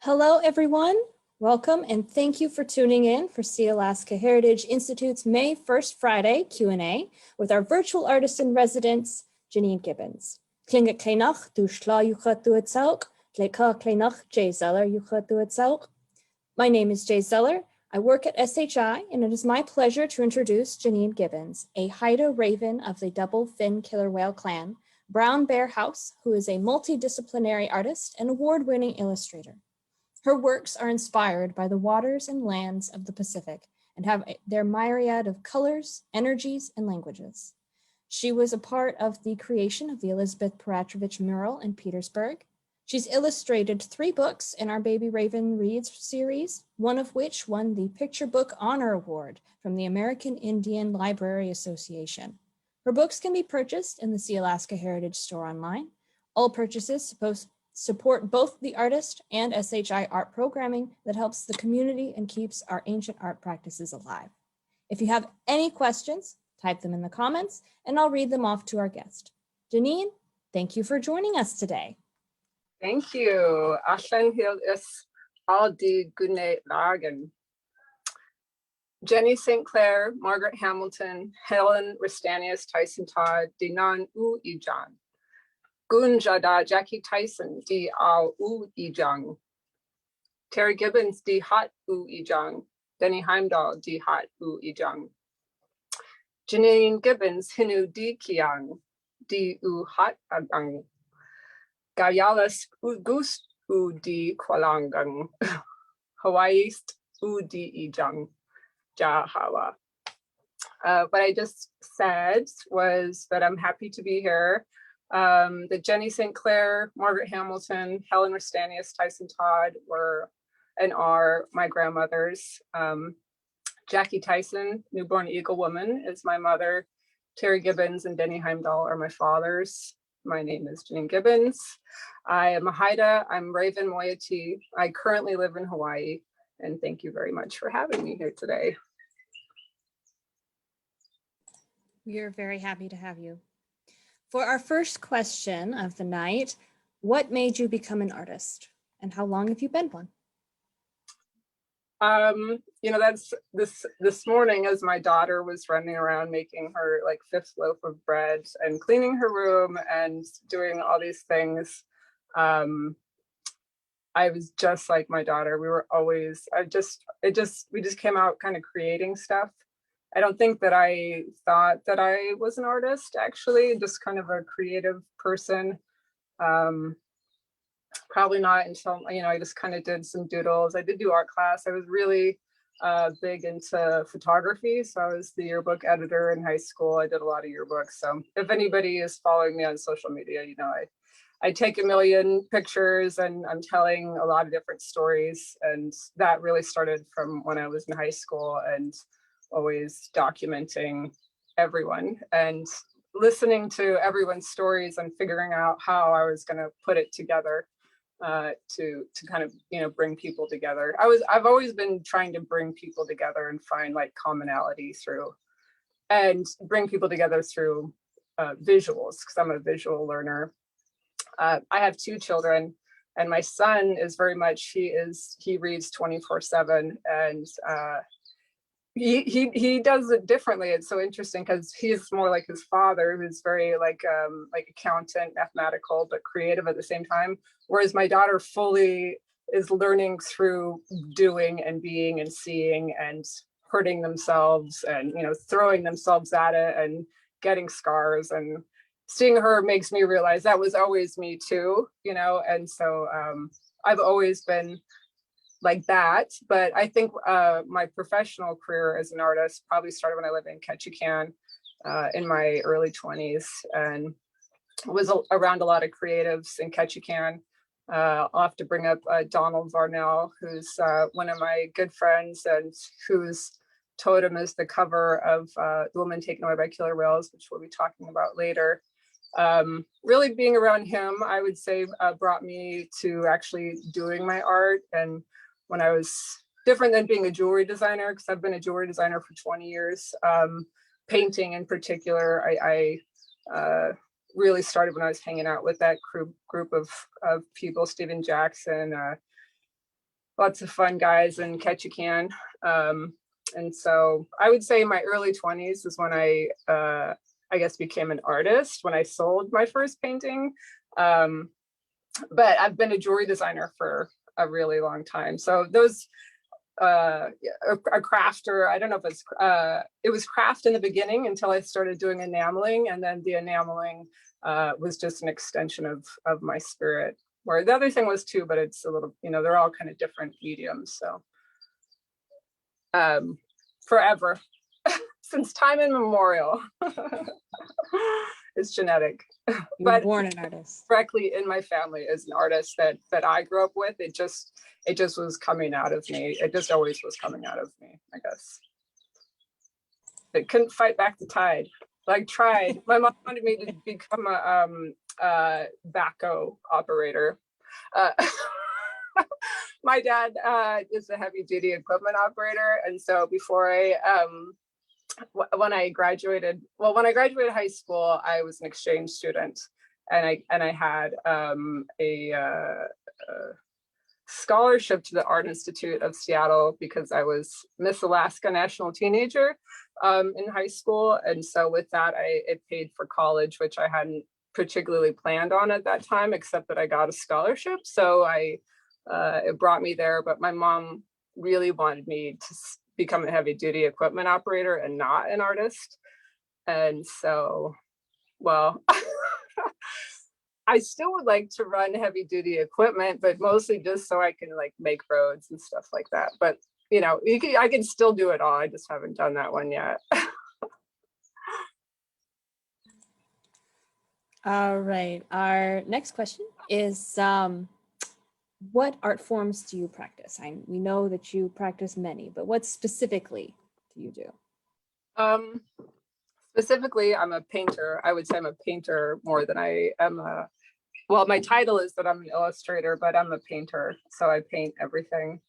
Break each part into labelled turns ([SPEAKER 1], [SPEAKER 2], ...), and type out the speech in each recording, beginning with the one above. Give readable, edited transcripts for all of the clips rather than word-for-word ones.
[SPEAKER 1] Hello, everyone. Welcome and thank you for tuning in for Sealaska Heritage Institute's May 1st Friday Q&A with our virtual artist in residence, Janine Gibbons. Klinge kleinach du schla yuchat du etzauk, kleka kleinach J. Zeller yuchat du etzauk. My name is Jay Zeller. I work at SHI, and it is my pleasure to introduce Janine Gibbons, a Haida raven of the double fin killer whale clan, Brown Bear House, who is a multidisciplinary artist and award-winning illustrator. Her works are inspired by the waters and lands of the Pacific and have their myriad of colors, energies, and languages. She was a part of the creation of the Elizabeth Peratrovich mural in Petersburg. She's illustrated 3 books in our Baby Raven Reads series, one of which won the Picture Book Honor Award from the American Indian Library Association. Her books can be purchased in the Sealaska Heritage Store online. All purchases support both the artist and SHI art programming that helps the community and keeps our ancient art practices alive. If you have any questions, type them in the comments and I'll read them off to our guest. Janine, thank you for joining us today.
[SPEAKER 2] Thank you. Allan hil is all di gune lagen. Jenny St. Clair, Margaret Hamilton, Helen Ristanius Tyson Todd, Dinan U Ijan. Gunjada Jackie Tyson, di Al U Ijang. Terry Gibbons, di Hat U Ijang. Denny Heimdall, di Hat U Ijang. Janine Gibbons, Hinu di Kiang, di U Hat Agang. Gayalas Gust U di Kwalangang. Hawaiiist U di Ijang. Jahawa. What I just said was that I'm happy to be here. That Jenny St. Clair, Margaret Hamilton, Helen Ristanius, Tyson Todd were and are my grandmothers. Jackie Tyson, newborn eagle woman, is my mother. Terry Gibbons and Denny Heimdall are my fathers. My name is Janine Gibbons. I am a Haida. I'm Raven Moiety. I currently live in Hawaii, and thank you very much for having me here today.
[SPEAKER 1] We are very happy to have you. For our first question of the night, what made you become an artist and how long have you been one?
[SPEAKER 2] You know, that's this morning as my daughter was running around making her like 5th loaf of bread and cleaning her room and doing all these things. I was just like my daughter. We were always, we just came out kind of creating stuff. I don't think that I thought that I was an artist, actually, just kind of a creative person. Probably not until, you know, I just kind of did some doodles. I did do art class. I was really big into photography. So I was the yearbook editor in high school. I did a lot of yearbooks. So if anybody is following me on social media, you know, I take a million pictures and I'm telling a lot of different stories. And that really started from when I was in high school and always documenting everyone and listening to everyone's stories and figuring out how I was going to put it together to kind of, you know, bring people together. I've always been trying to bring people together and find like commonality through visuals, because I'm a visual learner. I have 2 children and my son is very much, he reads 24/7 and he does it differently. It's so interesting because he's more like his father, who's very like accountant, mathematical, but creative at the same time. Whereas my daughter fully is learning through doing and being and seeing and hurting themselves and, you know, throwing themselves at it and getting scars. And seeing her makes me realize that was always me too, you know. And so I've always been like that, but I think my professional career as an artist probably started when I lived in Ketchikan in my early 20s and was around a lot of creatives in Ketchikan. I'll have to bring up Donald Varnell, who's one of my good friends and whose totem is the cover of The Woman Taken Away by Killer Whales, which we'll be talking about later. Really being around him, I would say, brought me to actually doing my art. And when I was different than being a jewelry designer, because I've been a jewelry designer for 20 years, painting in particular, I really started when I was hanging out with that group of people, Stephen Jackson, lots of fun guys in Ketchikan. And so I would say my early 20s is when I guess became an artist, when I sold my first painting. But I've been a jewelry designer for a really long time. So those, a crafter, I don't know if it was craft in the beginning until I started doing enameling. And then the enameling was just an extension of my spirit. Where the other thing was too, but it's a little, they're all kind of different mediums. So forever, since time immemorial. It's genetic.
[SPEAKER 1] You were
[SPEAKER 2] But
[SPEAKER 1] born an artist.
[SPEAKER 2] directly in my family is an artist that I grew up with. It just was coming out of me. It just always was coming out of me, I guess. It couldn't fight back the tide. Like tried. My mom wanted me to become a backhoe operator. My dad is a heavy duty equipment operator. And so before when I graduated high school, I was an exchange student, and I had a scholarship to the Art Institute of Seattle because I was Miss Alaska National Teenager in high school. And so with that, it paid for college, which I hadn't particularly planned on at that time, except that I got a scholarship. So it brought me there, but my mom really wanted me to become a heavy duty equipment operator and not an artist. And so, well, I still would like to run heavy duty equipment, but mostly just so I can like make roads and stuff like that. But I can still do it all. I just haven't done that one yet.
[SPEAKER 1] All right. Our next question is, what art forms do you practice? We know that you practice many, but what specifically do you do?
[SPEAKER 2] Specifically, I'm a painter. I would say I'm a painter more than I am well, my title is that I'm an illustrator, but I'm a painter. So I paint everything,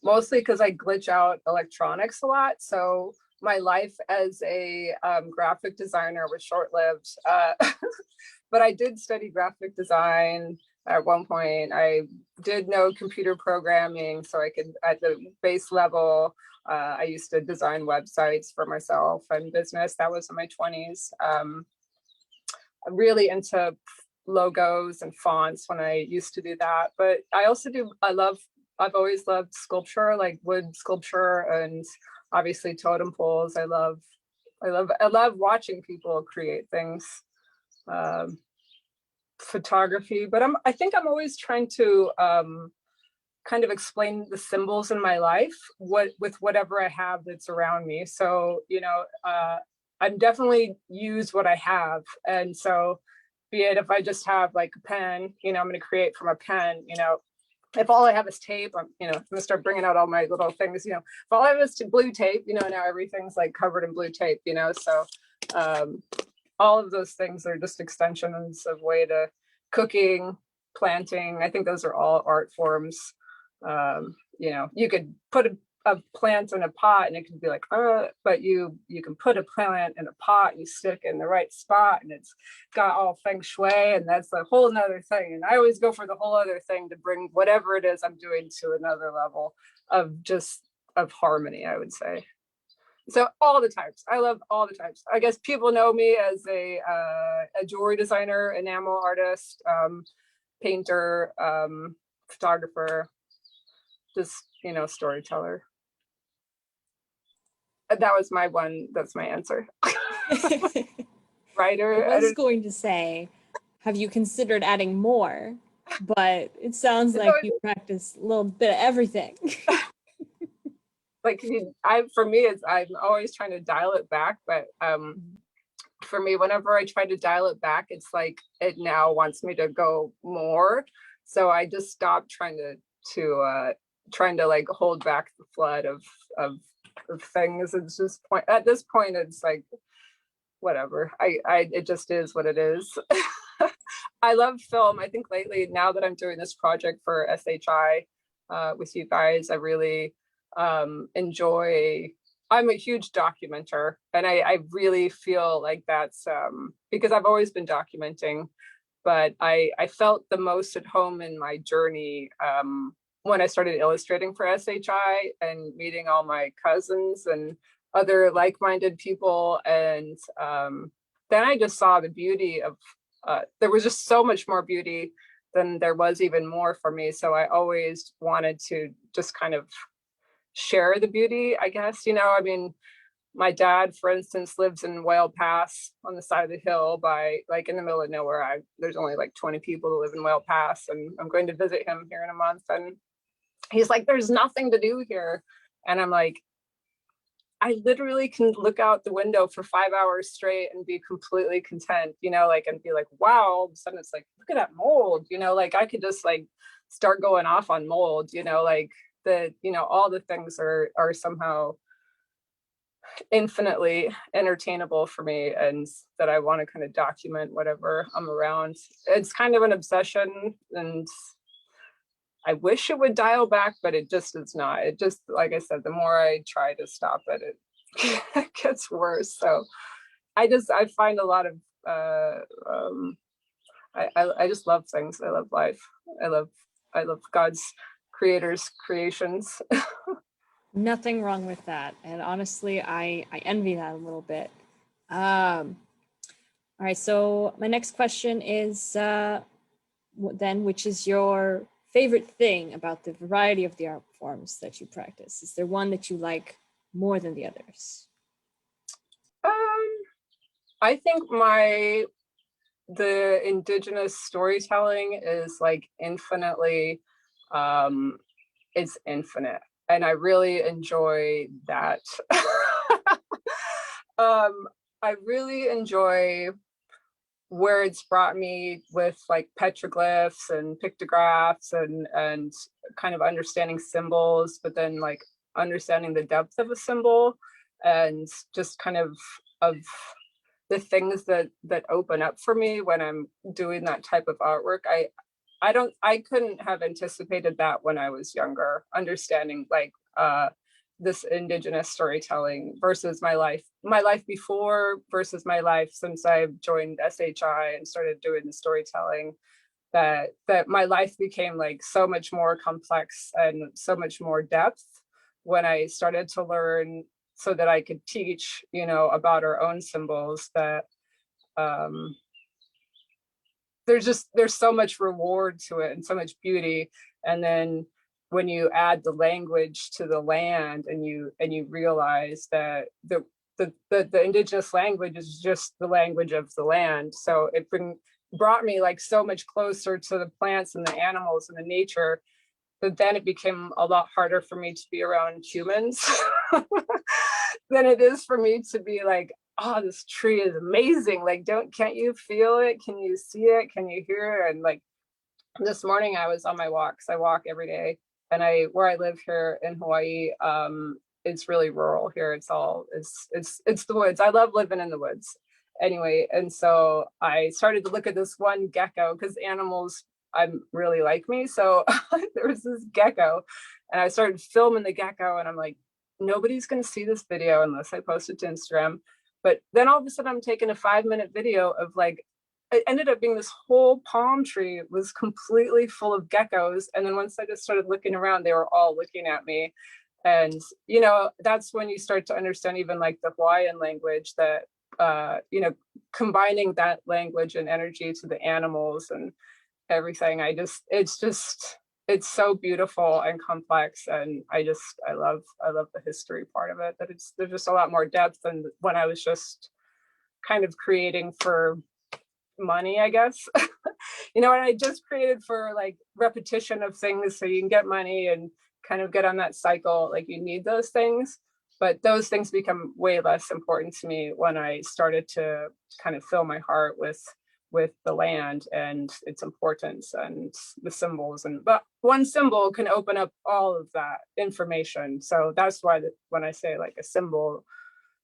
[SPEAKER 2] mostly because I glitch out electronics a lot. So my life as a graphic designer was short-lived, but I did study graphic design. At one point, I did know computer programming, so I could, at the base level, I used to design websites for myself and business. That was in my 20s. I'm really into logos and fonts when I used to do that. But I also I've always loved sculpture, like wood sculpture, and obviously totem poles. I love watching people create things. Photography, but I think I'm always trying to kind of explain the symbols in my life with whatever I have that's around me. So I'm definitely use what I have, and so be it if I just have like a pen, I'm going to create from a pen. If all I have is tape, I'm going to start bringing out all my little things. If all I have is blue tape, now everything's like covered in blue tape. So all of those things are just extensions of way to cooking, planting. I think those are all art forms. You could put a plant in a pot and it could be like, but you can put a plant in a pot, you stick in the right spot, and it's got all feng shui, and that's a whole nother thing. And I always go for the whole other thing to bring whatever it is I'm doing to another level of harmony, I would say. So all the types. I love all the types. I guess people know me as a jewelry designer, enamel artist, painter, photographer, just, storyteller. That was that's my answer. Writer.
[SPEAKER 1] I was going to say, have you considered adding more? But it sounds like you practice a little bit of everything.
[SPEAKER 2] Like for me, I'm always trying to dial it back, but for me, whenever I try to dial it back, it's like it now wants me to go more. So I just stopped trying to like hold back the flood of things. It's just at this point, it's like whatever. It just is what it is. I love film. I think lately, now that I'm doing this project for SHI with you guys, I really enjoy. I'm a huge documenter, and I really feel like that's because I've always been documenting, but I felt the most at home in my journey when I started illustrating for SHI and meeting all my cousins and other like-minded people. And then I just saw the beauty of, there was just so much more beauty than there was even more for me. So I always wanted to just kind of share the beauty, I guess, you know. I mean, my dad, for instance, lives in Whale Pass on the side of the hill by, like, in the middle of nowhere. There's only like 20 people who live in Whale Pass, and I'm going to visit him here in a month. And he's like, there's nothing to do here. And I'm like, I literally can look out the window for 5 hours straight and be completely content, you know, like, and be like, wow, all of a sudden it's like, look at that mold, you know, like I could just like start going off on mold, you know, like you know, all the things are somehow infinitely entertainable for me, and that I want to kind of document whatever I'm around. It's kind of an obsession, and I wish it would dial back, but it just is not. It just, like I said, the more I try to stop it, it gets worse. So I find a lot of I just love things. I love life. I love God's creators creations.
[SPEAKER 1] Nothing wrong with that. And honestly, I envy that a little bit. All right, so my next question is then, which is your favorite thing about the variety of the art forms that you practice? Is there one that you like more than the others?
[SPEAKER 2] I think the Indigenous storytelling is like infinitely, it's infinite. And I really enjoy that. I really enjoy where it's brought me with like petroglyphs and pictographs and kind of understanding symbols, but then like understanding the depth of a symbol, and just kind of the things that open up for me when I'm doing that type of artwork. I couldn't have anticipated that when I was younger, understanding like this Indigenous storytelling versus my life before versus my life since I've joined SHI and started doing the storytelling. That my life became like so much more complex and so much more depth when I started to learn, so that I could teach, you know, about our own symbols. That there's so much reward to it and so much beauty. And then when you add the language to the land, and you realize that the Indigenous language is just the language of the land. So it brought me like so much closer to the plants and the animals and the nature, but then it became a lot harder for me to be around humans than it is for me to be like, oh, this tree is amazing. Like, can't you feel it? Can you see it? Can you hear it? And like this morning I was on my walks. I walk every day, and where I live here in Hawaii, it's really rural here. It's the woods. I love living in the woods anyway. And so I started to look at this one gecko, because animals really like me. So there was this gecko, and I started filming the gecko, and I'm like, nobody's going to see this video unless I post it to Instagram. But then all of a sudden I'm taking a 5-minute video of like, it ended up being this whole palm tree was completely full of geckos. And then once I just started looking around, they were all looking at me. And, you know, that's when you start to understand even like the Hawaiian language, that, you know, combining that language and energy to the animals and everything. It's so beautiful and complex. And I love the history part of it, that there's just a lot more depth than when I was just kind of creating for money, I guess. You know, and I just created for like repetition of things so you can get money and kind of get on that cycle. Like, you need those things, but those things become way less important to me when I started to kind of fill my heart with the land and its importance and the symbols. But one symbol can open up all of that information. So that's why when I say like a symbol,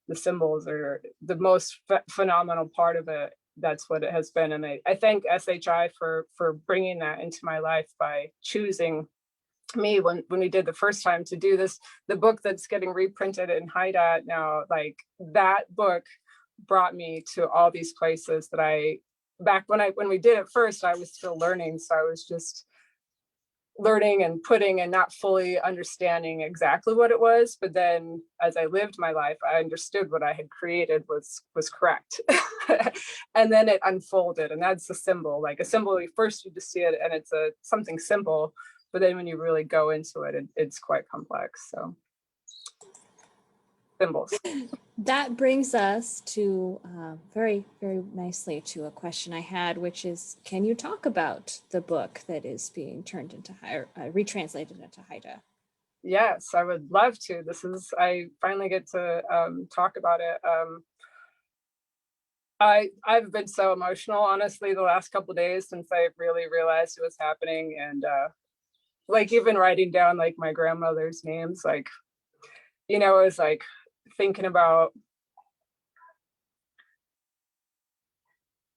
[SPEAKER 2] the symbols are the most phenomenal part of it. That's what it has been. And I thank SHI for bringing that into my life by choosing me when we did the first time to do this. The book that's getting reprinted in Haida now, like that book brought me to all these places that back when we did it first, I was still learning. So I was just learning and putting and not fully understanding exactly what it was. But then as I lived my life, I understood what I had created was correct. And then it unfolded, and that's a symbol. Like a symbol, first you just see it and it's something simple, but then when you really go into it, it's quite complex. So symbols.
[SPEAKER 1] That brings us to very, very nicely to a question I had, which is, can you talk about the book that is being turned into retranslated into Haida?
[SPEAKER 2] Yes, I would love to. I finally get to talk about it. I've been so emotional, honestly, the last couple of days since I really realized it was happening. And like even writing down like my grandmother's names, like, it was like thinking about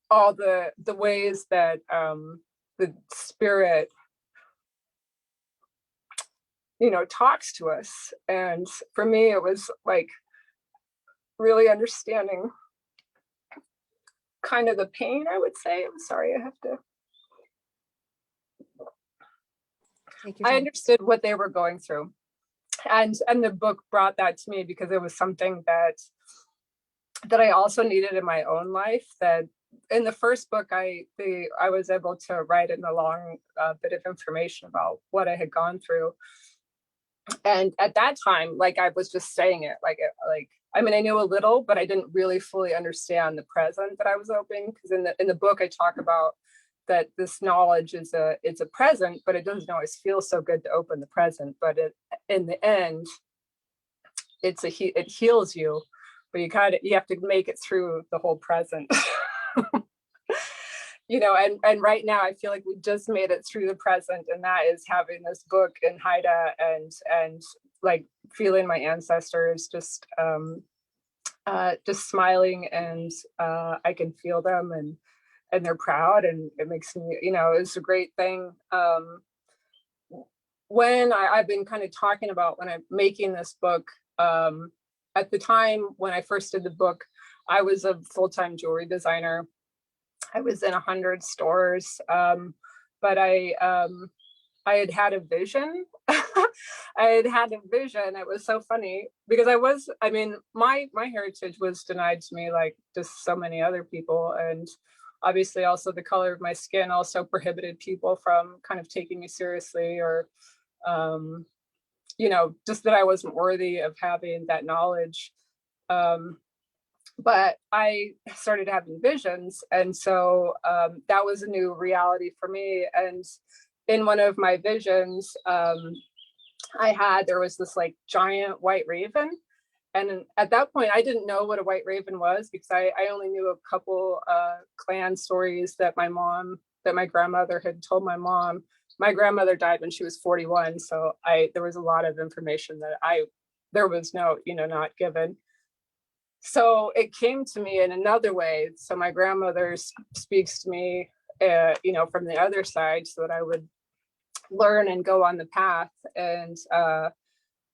[SPEAKER 2] all the ways that the spirit, talks to us. And for me, it was like really understanding kind of the pain, I would say. I'm sorry, I have to. I understood what they were going through. And the book brought that to me because it was something that I also needed in my own life. That in the first book, I was able to write in a long bit of information about what I had gone through. And at that time, like I was just saying it, I mean, I knew a little, but I didn't really fully understand the present that I was opening. Because in the book, I talk about that this knowledge it's a present, but it doesn't always feel so good to open the present. But in the end, it heals you, but you have to make it through the whole present. And right now I feel like we just made it through the present, and that is having this book in Haida and like feeling my ancestors just smiling, and I can feel them, and they're proud, and it makes me, it's a great thing. When I've been kind of talking about when I'm making this book, at the time when I first did the book, I was a full-time jewelry designer. I was in 100 stores, but I had a vision. I had a vision. It was so funny because my heritage was denied to me like just so many other people. And obviously also the color of my skin also prohibited people from kind of taking me seriously, or, just that I wasn't worthy of having that knowledge. But I started having visions. And so that was a new reality for me. And in one of my visions, there was this like giant white raven. And at that point, I didn't know what a white raven was because I only knew a couple clan stories that my grandmother had told my mom. My grandmother died when she was 41. So there was a lot of information that there was not given. So it came to me in another way. So my grandmother speaks to me, from the other side, so that I would learn and go on the path. And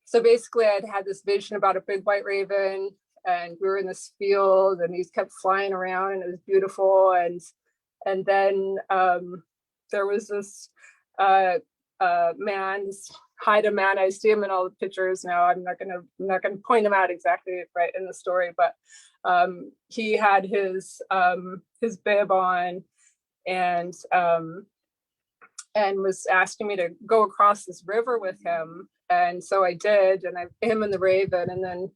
[SPEAKER 2] so basically I'd had this vision about a big white raven, and we were in this field, and these kept flying around, and it was beautiful. And then there was this man, this Haida man. I see him in all the pictures now. I'm not gonna point him out exactly right in the story, but he had his bib on, and was asking me to go across this river with him. And so I did, and him and the raven, and then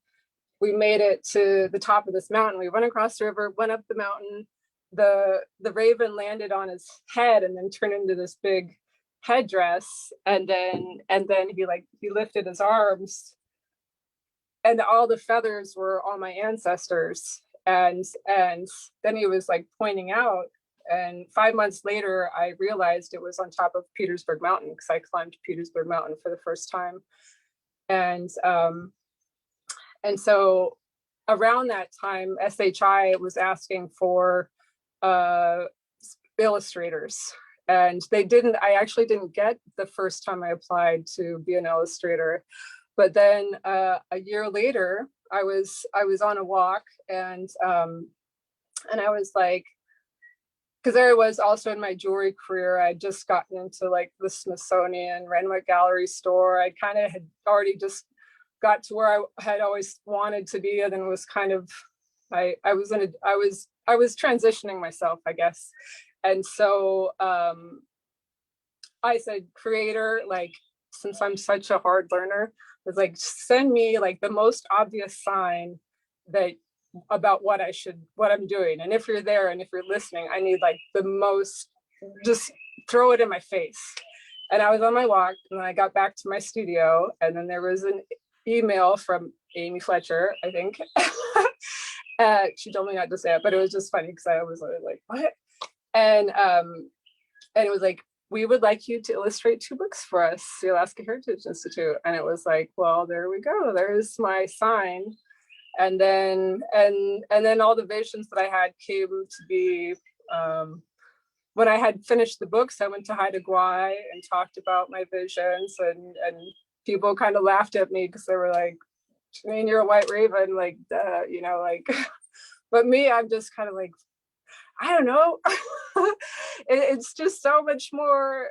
[SPEAKER 2] we made it to the top of this mountain. We went across the river, went up the mountain. The raven landed on his head and then turned into this big headdress, and then he lifted his arms, and all the feathers were all my ancestors, and then he was like pointing out, and 5 months later I realized it was on top of Petersburg Mountain, because I climbed Petersburg Mountain for the first time. And so around that time, SHI was asking for illustrators. And I actually didn't get the first time I applied to be an illustrator. But then a year later, I was on a walk, and I was like, because there was also in my jewelry career, I'd just gotten into like the Smithsonian, Renwick Gallery store. I kind of had already just got to where I had always wanted to be, and then was kind of, I was transitioning myself, I guess. And so I said, creator, like, since I'm such a hard learner, was like, send me like the most obvious sign that about what I'm doing. And if you're there and if you're listening, I need like the most, just throw it in my face. And I was on my walk and I got back to my studio, and then there was an email from Amy Fletcher, I think. She told me not to say it, but it was just funny because I was like, what? And it was like, we would like you to illustrate 2 books for us, Sealaska Heritage Institute. And it was like, well, there we go. There's my sign. And then all the visions that I had came to be. When I had finished the books, I went to Haida and talked about my visions, and people kind of laughed at me because they were like, Janine, you're a white raven, like, you know, like, but me, I'm just kind of like, I don't know. It's just so much more,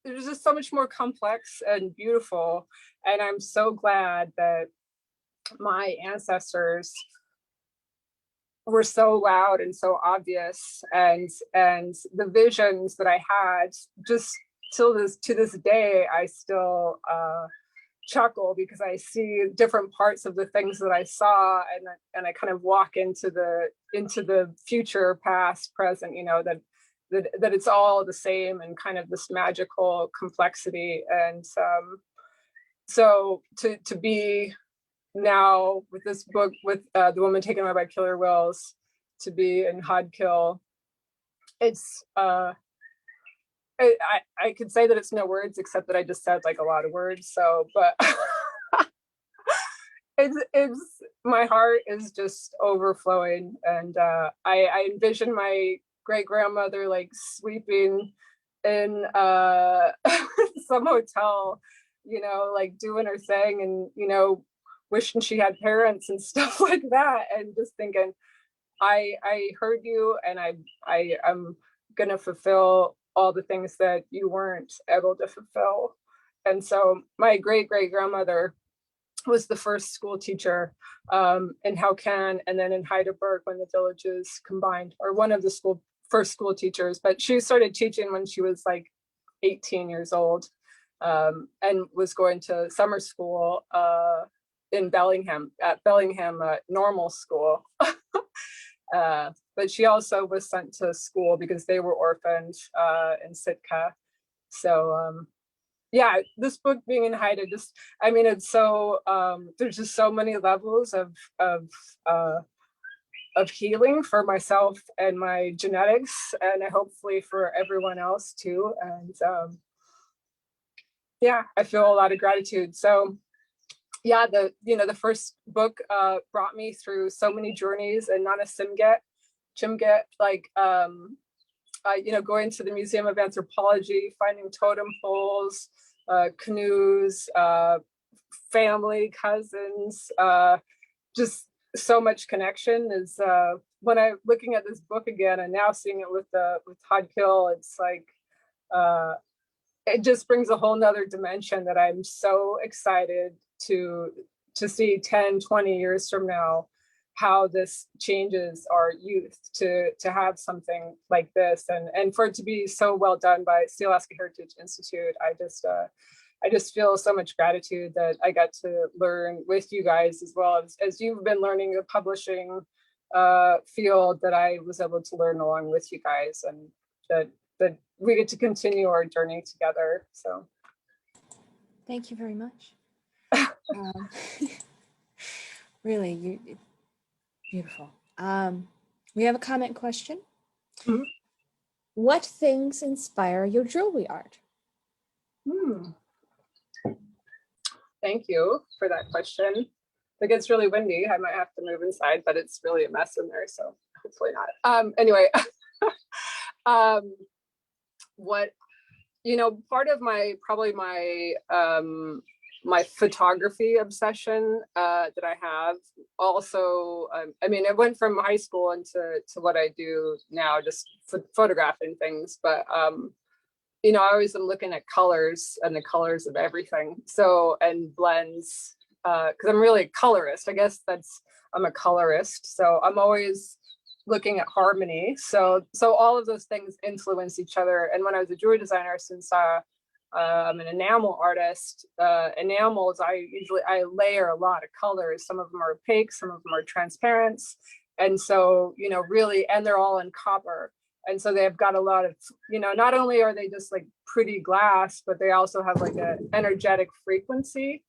[SPEAKER 2] there's just so much more complex and beautiful. And I'm so glad that my ancestors were so loud and so obvious, and the visions that I had, just to this day, I still chuckle because I see different parts of the things that I saw, and I kind of walk into the future, past, present, you know, that it's all the same, and kind of this magical complexity. And so to be now with this book, with The Woman Taken Away by Killer Whales, to be in Hodkill, it's I could say that it's no words, except that I just said like a lot of words. So, but it's my heart is just overflowing, and I envision my great grandmother like sweeping in some hotel, you know, like doing her thing, and you know, wishing she had parents and stuff like that, and just thinking, I heard you, and I'm gonna fulfill all the things that you weren't able to fulfill. And so my great grandmother was the first school teacher in Haukan, and then in Heidelberg when the villages combined, or one of the first school teachers. But she started teaching when she was like 18 years old, and was going to summer school in Bellingham, at Bellingham Normal School. But she also was sent to school because they were orphaned in Sitka. So yeah, this book being in Haida, just, I mean, it's so there's just so many levels of healing for myself and my genetics, and hopefully for everyone else too. And yeah, I feel a lot of gratitude. So yeah, the first book brought me through so many journeys, and Nana Chimget, like you know, going to the Museum of Anthropology, finding totem poles, canoes, family, cousins, just so much connection. Is when I'm looking at this book again, and now seeing it with Hodkill, it's like it just brings a whole nother dimension that I'm so excited to see 10, 20 years from now, how this changes our youth to have something like this, and for it to be so well done by Sealaska Heritage Institute. I just feel so much gratitude that I got to learn with you guys, as well as you've been learning the publishing field, that I was able to learn along with you guys, and that we get to continue our journey together. So
[SPEAKER 1] Thank you very much. Really, beautiful. We have a comment question.
[SPEAKER 2] Mm-hmm.
[SPEAKER 1] What things inspire your jewelry art?
[SPEAKER 2] Thank you for that question. It gets really windy. I might have to move inside, but it's really a mess in there, so hopefully not. Anyway, what, you know, part of my my photography obsession that I have. Also, I mean, it went from high school into what I do now, just photographing things. But you know, I always am looking at colors and the colors of everything. So, and blends, because I'm really a colorist. I guess I'm a colorist. So I'm always looking at harmony. So all of those things influence each other. And when I was a jewelry designer, since I'm an enamel artist, enamels, I layer a lot of colors. Some of them are opaque, some of them are transparent. And so, you know, really, and they're all in copper. And so they've got a lot of, you know, not only are they just like pretty glass, but they also have like an energetic frequency.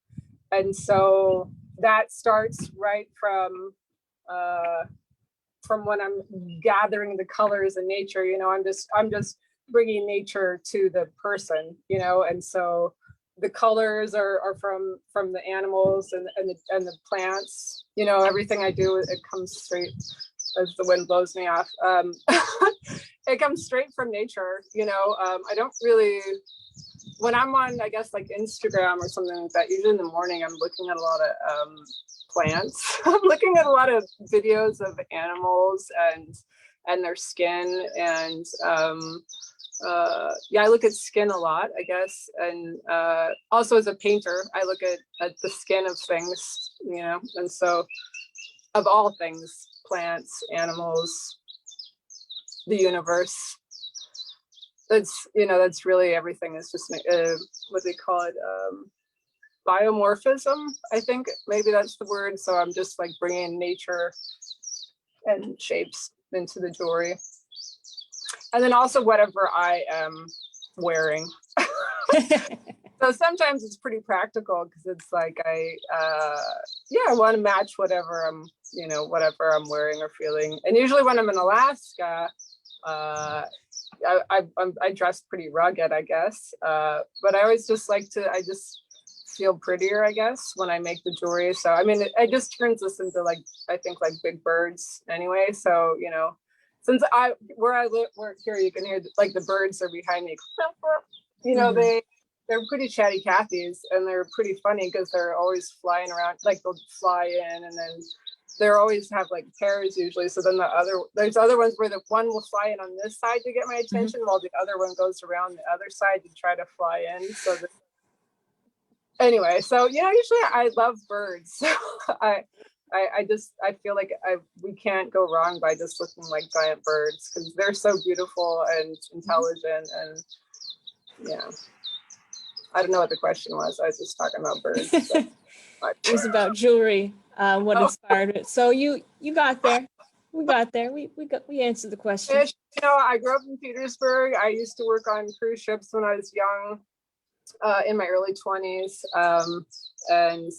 [SPEAKER 2] And so that starts right from when I'm gathering the colors in nature. You know, I'm just bringing nature to the person, you know, and so the colors are from the animals and the plants. You know, everything I do, it comes straight, as the wind blows me off. It comes straight from nature, you know. I don't really, when I'm on, I guess, like Instagram or something like that, usually in the morning, I'm looking at a lot of plants. I'm looking at a lot of videos of animals and their skin. And yeah, I look at skin a lot, I guess. And also as a painter, I look at the skin of things, you know, and so of all things, plants, animals, the universe. That's, you know, that's really everything is just what they call it, biomorphism, I think maybe that's the word. So I'm just like bringing nature and shapes into the jewelry, and then also whatever I am wearing. So sometimes it's pretty practical because it's like I want to match whatever I'm wearing or feeling. And usually when I'm in Alaska, I dress pretty rugged, I guess. But I always just like I just feel prettier, I guess, when I make the jewelry. So I mean, it just turns us into like, I think, like big birds anyway. So, you know, since where I live, here you can hear like the birds are behind me. You know, they're pretty chatty Cathy's, and they're pretty funny because they're always flying around. Like they'll fly in, and then they're always have like pairs usually. So then there's other ones where the one will fly in on this side to get my attention, while the other one goes around the other side to try to fly in. So anyway, so you know, usually I love birds. I feel like we can't go wrong by just looking like giant birds because they're so beautiful and intelligent. And yeah, I don't know what the question was. I was just talking about birds.
[SPEAKER 1] It was about jewelry, what inspired it. So you got there. We got there. We answered the question.
[SPEAKER 2] You know, I grew up in Petersburg. I used to work on cruise ships when I was young, in my early 20s, and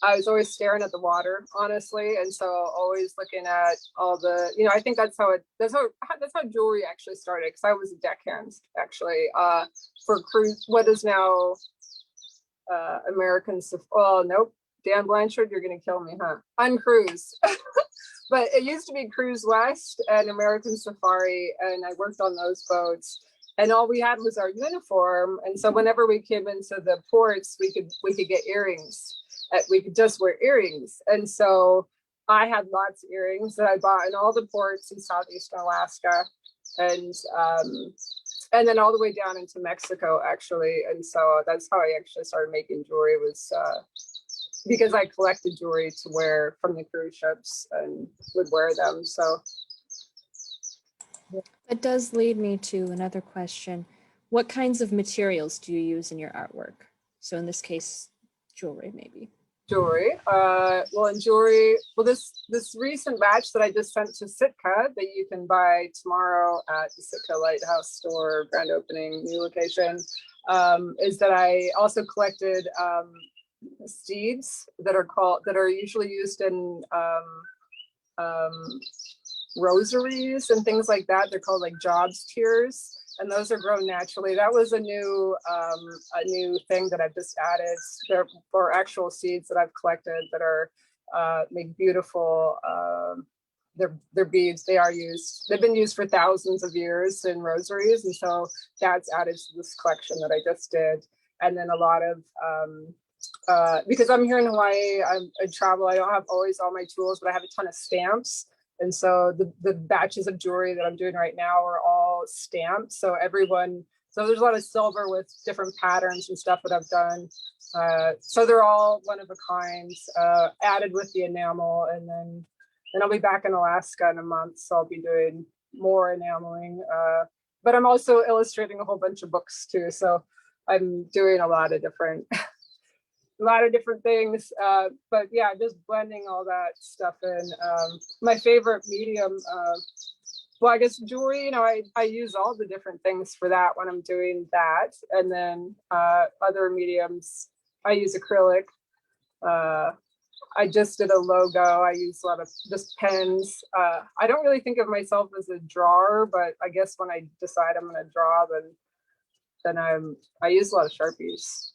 [SPEAKER 2] I was always staring at the water, honestly, and so always looking at all the, you know, I think that's how jewelry actually started, because I was a deckhand actually for cruise, what is now American. Oh nope, Dan Blanchard, you're gonna kill me, huh? On cruise. But it used to be Cruise West and American Safari, and I worked on those boats. And all we had was our uniform. And so whenever we came into the ports, we could get earrings. We could just wear earrings. And so I had lots of earrings that I bought in all the ports in southeastern Alaska, and then all the way down into Mexico, actually. And so that's how I actually started making jewelry, was because I collected jewelry to wear from the cruise ships and would wear them. So
[SPEAKER 1] that does lead me to another question. What kinds of materials do you use in your artwork? So in this case, jewelry, maybe.
[SPEAKER 2] Jewelry. Well, in jewelry, this recent batch that I just sent to Sitka that you can buy tomorrow at the Sitka Lighthouse store, grand opening, new location, is that I also collected seeds that are usually used in rosaries and things like that. They're called like jobs tiers, and those are grown naturally. That was a new thing that I've just added. They're for actual seeds that I've collected that are make beautiful. They're beads. They've been used for thousands of years in rosaries, and so that's added to this collection that I just did. and then a lot of because I'm here in Hawaii, I travel. I don't have always all my tools, but I have a ton of stamps. And so the batches of jewelry that I'm doing right now are all stamped. So there's a lot of silver with different patterns and stuff that I've done. So they're all one of a kind, added with the enamel. And then I'll be back in Alaska in a month. So I'll be doing more enameling. But I'm also illustrating a whole bunch of books too. So I'm doing a lot of different things, but yeah, just blending all that stuff in. My favorite medium, well, I guess jewelry, I use all the different things for that when I'm doing that. And then other mediums, I use acrylic. I just did a logo. I use a lot of just pens. I don't really think of myself as a drawer, but I guess when I decide I'm going to draw, then I use a lot of Sharpies.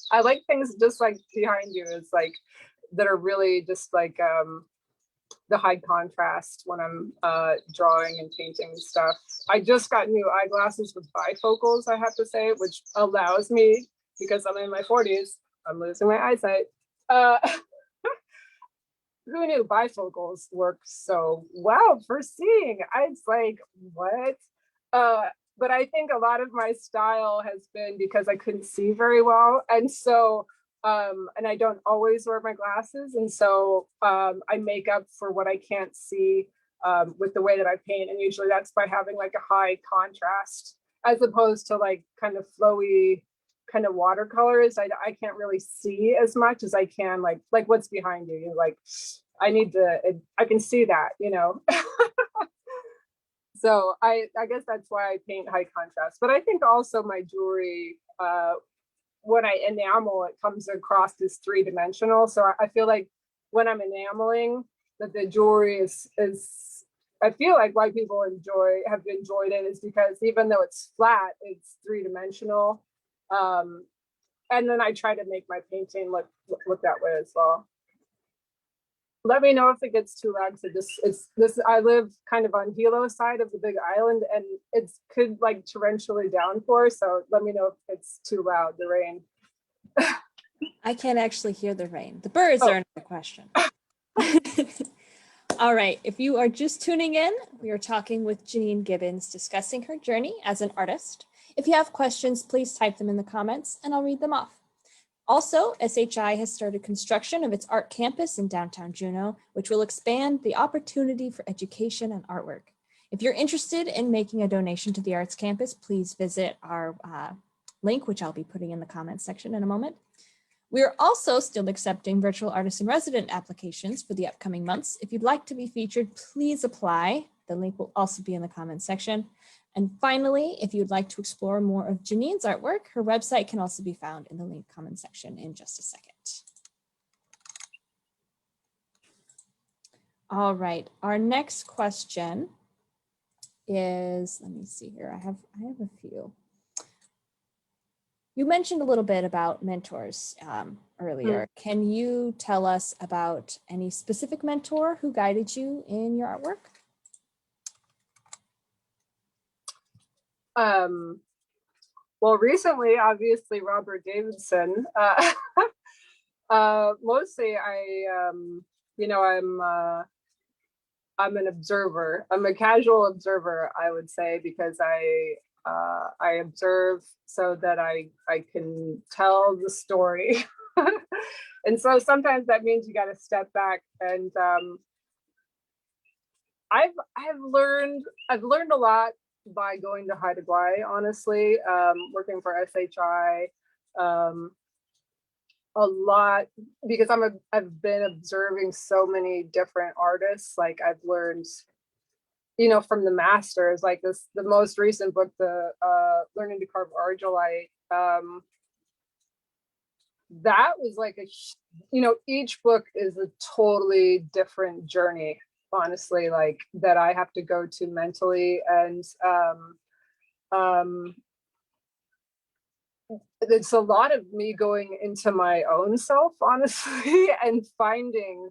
[SPEAKER 2] I like things just like behind you is like that are really just like the high contrast when I'm drawing and painting and stuff. I just got new eyeglasses with bifocals, I have to say, which allows me, because I'm in my 40s, I'm losing my eyesight. Who knew bifocals work so well for seeing? It's like, what? But I think a lot of my style has been because I couldn't see very well. And so, and I don't always wear my glasses. And so I make up for what I can't see with the way that I paint. And usually that's by having like a high contrast, as opposed to like kind of flowy kind of watercolors. I can't really see as much as I can, like what's behind you. Like, I can see that, So I guess that's why I paint high contrast. But I think also my jewelry, when I enamel, it comes across as three-dimensional. So I feel like when I'm enameling, that the jewelry is I feel like why people have enjoyed it is because even though it's flat, it's three-dimensional. And then I try to make my painting look that way as well. Let me know if it gets too loud. I live kind of on Hilo side of the big island, and it could like torrentially downpour. So let me know if it's too loud, the rain.
[SPEAKER 1] I can't actually hear the rain. The birds are another question. All right, if you are just tuning in, we are talking with Janine Gibbons discussing her journey as an artist. If you have questions, please type them in the comments and I'll read them off. Also, SHI has started construction of its art campus in downtown Juneau, which will expand the opportunity for education and artwork. If you're interested in making a donation to the arts campus, please visit our link, which I'll be putting in the comments section in a moment. We are also still accepting virtual artist in resident applications for the upcoming months. If you'd like to be featured, please apply. The link will also be in the comments section. And finally, if you'd like to explore more of Janine's artwork, her website can also be found in the link comment section in just a second. All right, our next question is, let me see here, I have a few. You mentioned a little bit about mentors earlier. Can you tell us about any specific mentor who guided you in your artwork?
[SPEAKER 2] Well, recently, obviously, Robert Davidson. Mostly, I'm an observer. I'm a casual observer, I would say, because I observe so that I can tell the story. And so sometimes that means you got to step back. And I've learned a lot by going to Haida, honestly, working for SHI, a lot, because I've been observing so many different artists. Like I've learned, from the masters, like the most recent book, the Learning to Carve Argillite, that was like each book is a totally different journey, honestly, like that I have to go to mentally. And it's a lot of me going into my own self, honestly, and finding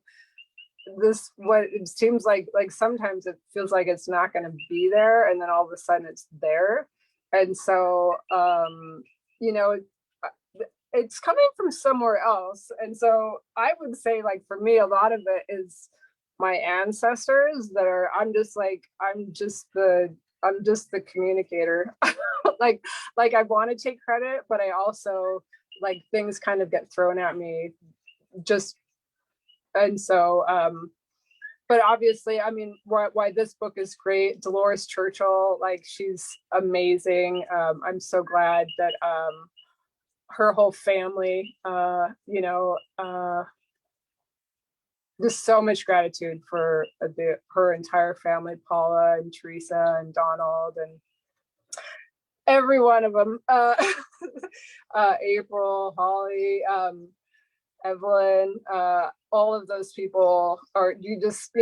[SPEAKER 2] this, what it seems like sometimes it feels like it's not going to be there, and then all of a sudden it's there. And so it's coming from somewhere else. And so I would say, like, for me, a lot of it is my ancestors that are, I'm just the communicator. like I want to take credit, but I also, like, things kind of get thrown at me just, and so but obviously, I mean, why this book is great, Dolores Churchill, like, she's amazing. I'm so glad that her whole family, just so much gratitude for her entire family, Paula and Teresa and Donald and every one of them, April, Holly, Evelyn, all of those people are, just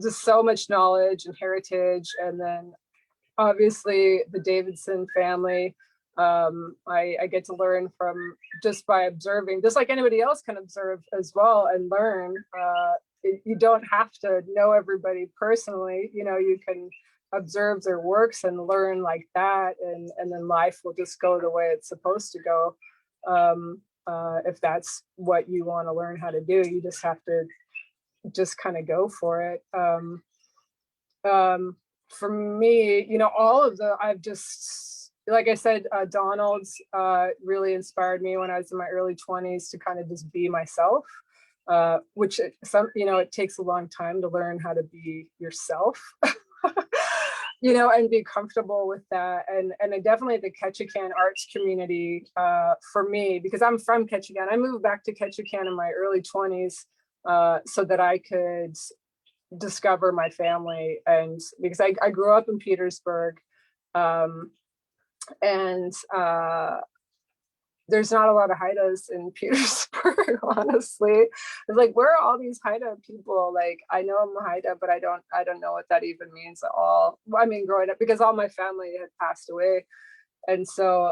[SPEAKER 2] so much knowledge and heritage. And then obviously the Davidson family, I get to learn from, just by observing, just like anybody else can observe as well and learn. You don't have to know everybody personally, you can observe their works and learn like that, and then life will just go the way it's supposed to go. If that's what you want to learn how to do, you just have to just kind of go for it. For me, all of I've just, like I said, Donald's really inspired me when I was in my early 20s to kind of just be myself, which it takes a long time to learn how to be yourself. And be comfortable with that. And definitely the Ketchikan arts community, for me, because I'm from Ketchikan. I moved back to Ketchikan in my early 20s, so that I could discover my family. And because I grew up in Petersburg, and there's not a lot of Haidas in Petersburg, honestly. It's like, where are all these Haida people? Like, I know I'm a Haida, but I don't know what that even means at all. I mean, growing up, because all my family had passed away. And so,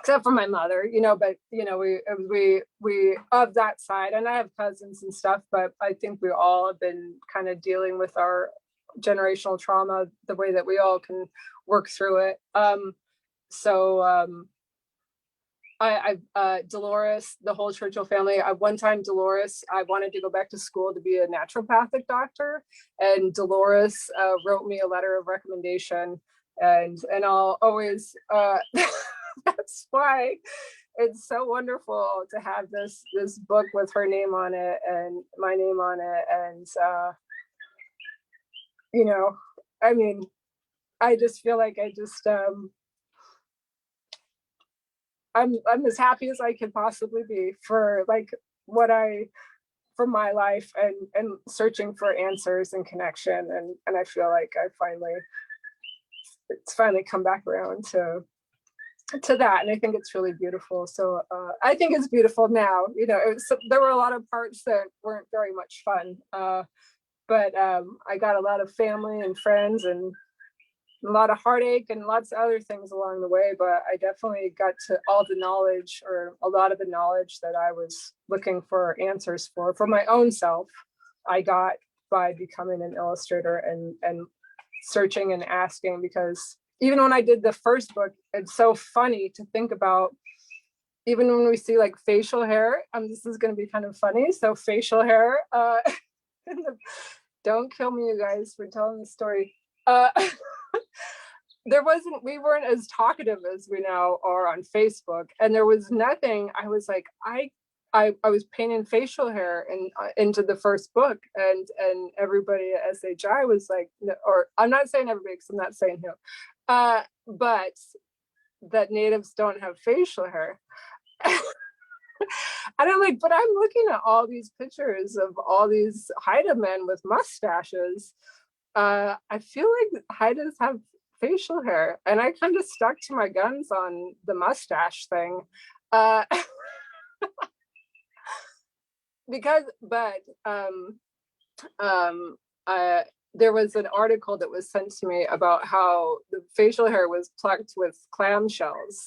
[SPEAKER 2] except for my mother, but, we of that side, and I have cousins and stuff, but I think we all have been kind of dealing with our generational trauma the way that we all can work through it. Dolores, the whole Churchill family. One time, Dolores, I wanted to go back to school to be a naturopathic doctor, and Dolores wrote me a letter of recommendation, and I'll always. That's why it's so wonderful to have this book with her name on it and my name on it, and I mean, I just feel like I'm as happy as I could possibly be for, like, for my life, and searching for answers and connection, and I feel like it's finally come back around to that, and I think it's really beautiful. So I think it's beautiful now. There were a lot of parts that weren't very much fun, but I got a lot of family and friends and a lot of heartache and lots of other things along the way, but I definitely got to all the knowledge, or a lot of the knowledge that I was looking for answers for my own self, I got by becoming an illustrator and searching and asking. Because even when I did the first book, it's so funny to think about, even when we see, like, facial hair, this is going to be kind of funny. So facial hair, don't kill me, you guys, for telling the story. We weren't as talkative as we now are on Facebook, and there was nothing. I was like, I was painting facial hair into the first book, and everybody at SHI was like, or I'm not saying everybody, because I'm not saying who, but that natives don't have facial hair. And I'm like, but I'm looking at all these pictures of all these Haida men with mustaches. I feel like Haidas have facial hair, and I kind of stuck to my guns on the mustache thing, there was an article that was sent to me about how the facial hair was plucked with clamshells,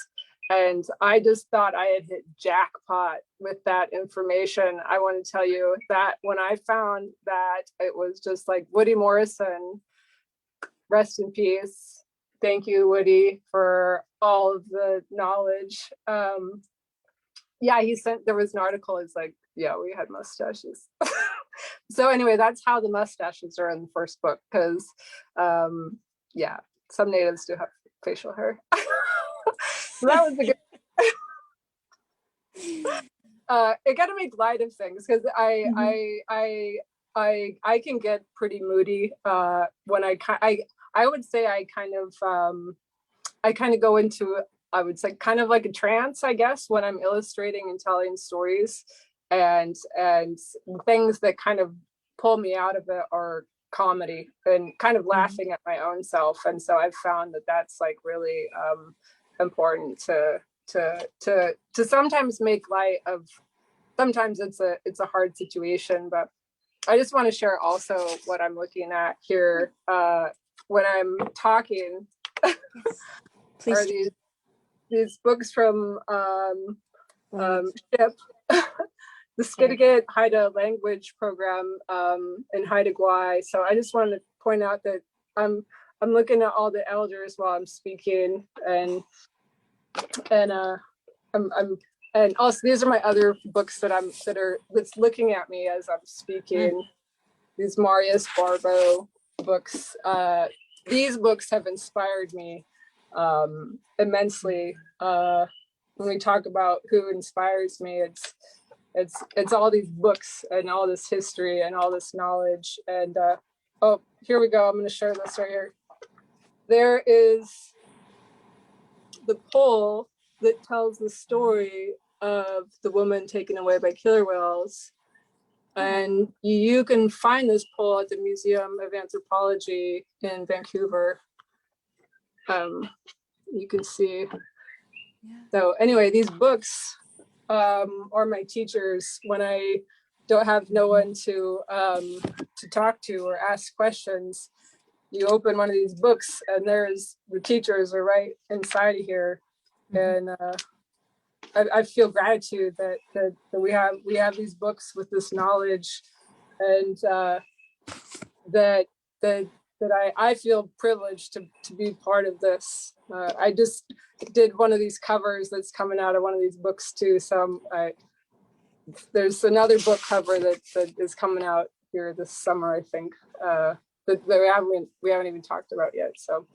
[SPEAKER 2] and I just thought I had hit jackpot with that information. I want to tell you that when I found that, it was just like Woody Morrison, rest in peace, Thank you, Woody, for all of the knowledge. Yeah, there was an article, it's like, yeah, we had mustaches. So anyway, that's how the mustaches are in the first book, because yeah, some natives do have facial hair. So that was a good it got to make light of things, because I can get pretty moody when I would say I kind of go into, I would say, kind of like a trance, I guess, when I'm illustrating and telling stories, and things that kind of pull me out of it are comedy and kind of laughing at my own self. And so I've found that that's like really important to sometimes make light of. Sometimes it's a hard situation, but I just want to share also what I'm looking at here when I'm talking.
[SPEAKER 1] Please.
[SPEAKER 2] Are these books from SHIP, the Skidegate Haida language program in Haida Gwaii. So I just wanted to point out that I'm looking at all the elders while I'm speaking, and and also these are my other books that's looking at me as I'm speaking. These Marius Barbo books. These books have inspired me immensely. When we talk about who inspires me, it's all these books and all this history and all this knowledge. And oh, here we go. I'm going to share this right here. There is the pole that tells the story of the woman taken away by killer whales. And you can find this pole at the Museum of Anthropology in Vancouver. You can see. So anyway, these books are my teachers when I don't have no one to talk to or ask questions. You open one of these books and there's the teachers are right inside of here. And I feel gratitude that we have these books with this knowledge, and that I feel privileged to be part of this. I just did one of these covers that's coming out of one of these books too. So there's another book cover that is coming out here this summer, I think, that we haven't even talked about yet. So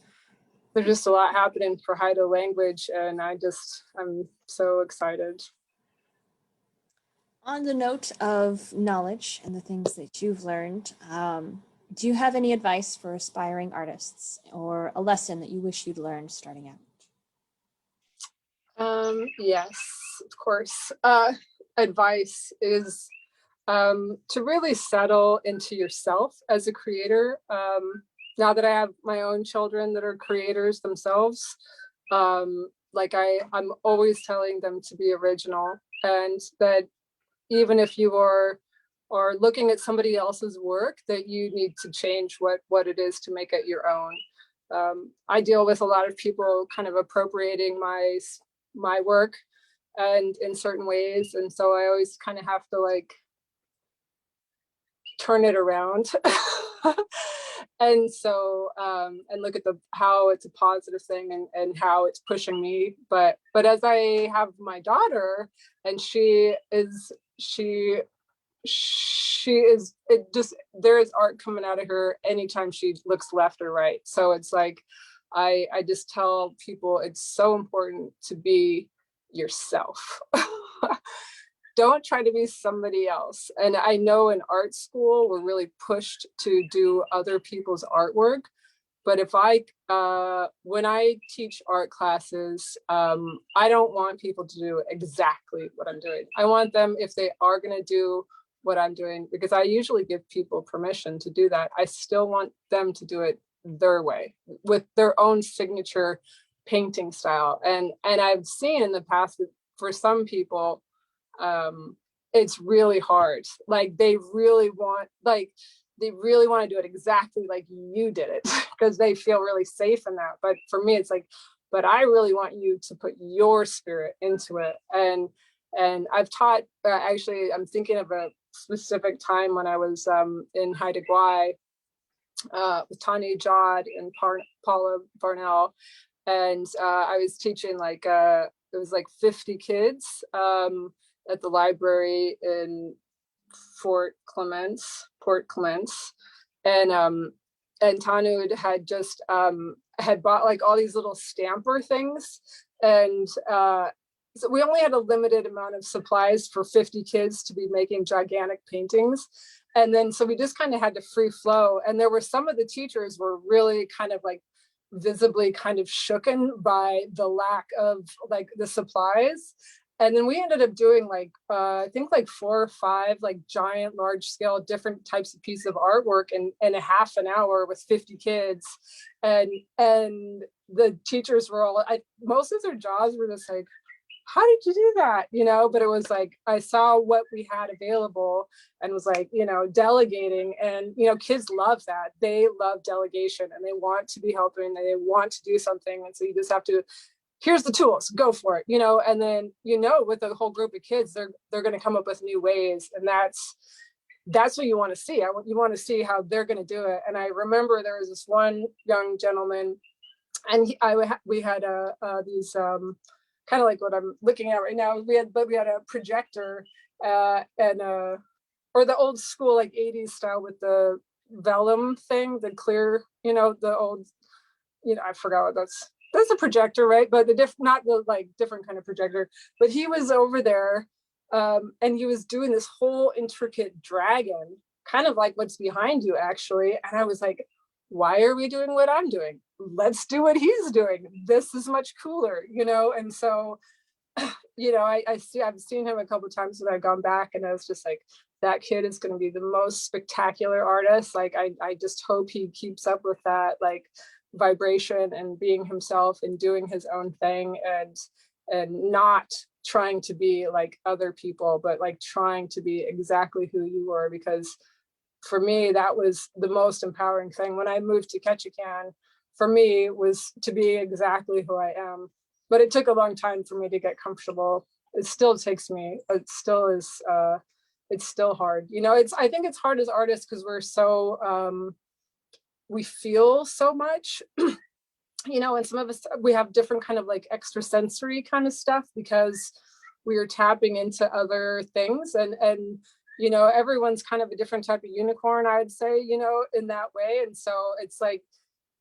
[SPEAKER 2] there's just a lot happening for Haida language, and I'm so excited.
[SPEAKER 1] On the note of knowledge and the things that you've learned, do you have any advice for aspiring artists, or a lesson that you wish you'd learned starting out?
[SPEAKER 2] Yes, of course. Advice is to really settle into yourself as a creator. Now that I have my own children that are creators themselves, like I'm always telling them to be original, and that even if you are looking at somebody else's work, that you need to change what it is to make it your own. I deal with a lot of people kind of appropriating my work and in certain ways, and so I always kind of have to like turn it around. And so and look at how it's a positive thing and how it's pushing me. But as I have my daughter, and there is art coming out of her anytime she looks left or right. So it's like I just tell people it's so important to be yourself. Don't try to be somebody else. And I know in art school, we're really pushed to do other people's artwork. But when I teach art classes, I don't want people to do exactly what I'm doing. I want them, if they are going to do what I'm doing, because I usually give people permission to do that, I still want them to do it their way, with their own signature painting style. And I've seen in the past that for some people, it's really hard. Like they really want to do it exactly like you did it, because they feel really safe in that. But for me, it's like, but I really want you to put your spirit into it. And I've taught, actually, I'm thinking of a specific time when I was in Haida Gwaii, with Tanya Jod and Paula Varnell. And I was teaching like, it was like 50 kids at the library in Port Clements. And Tanu had just had bought like all these little stamper things. And so we only had a limited amount of supplies for 50 kids to be making gigantic paintings. And then, so we just kind of had to free flow. And there were some of the teachers were really kind of like visibly kind of shooken by the lack of like the supplies. And then we ended up doing like, I think like 4 or 5 like giant, large scale, different types of pieces of artwork in a half an hour with 50 kids. And the teachers were all, most of their jobs were just like, how did you do that? You know, but it was like, I saw what we had available and was like, you know, delegating. And, you know, kids love that. They love delegation and they want to be helping and they want to do something. And so you just have to, here's the tools, go for it, you know, and then, you know, with a whole group of kids, they're going to come up with new ways. And that's what you want to see. You want to see how they're going to do it. And I remember there was this one young gentleman and we had these, kind of like what I'm looking at right now. We had a projector or the old school like 80s style with the vellum thing, the clear, you know, the old, you know, I forgot what that's a projector, right? But not the like different kind of projector. But he was over there and he was doing this whole intricate dragon, kind of like what's behind you actually. And I was like, why are we doing what I'm doing? Let's do what he's doing. This is much cooler, you know? And so, you know, I've seen him a couple of times when I've gone back and I was just like, that kid is going to be the most spectacular artist. Like, I just hope he keeps up with that, like vibration and being himself and doing his own thing and not trying to be like other people, but like trying to be exactly who you were. Because for me, that was the most empowering thing. When I moved to Ketchikan, for me, was to be exactly who I am. But it took a long time for me to get comfortable. It still takes me, it still is, it's still hard. You know, I think it's hard as artists because we're so, we feel so much, you know, and some of us, we have different kind of like extrasensory kind of stuff because we are tapping into other things and you know, everyone's kind of a different type of unicorn, I'd say, you know, in that way. And so it's like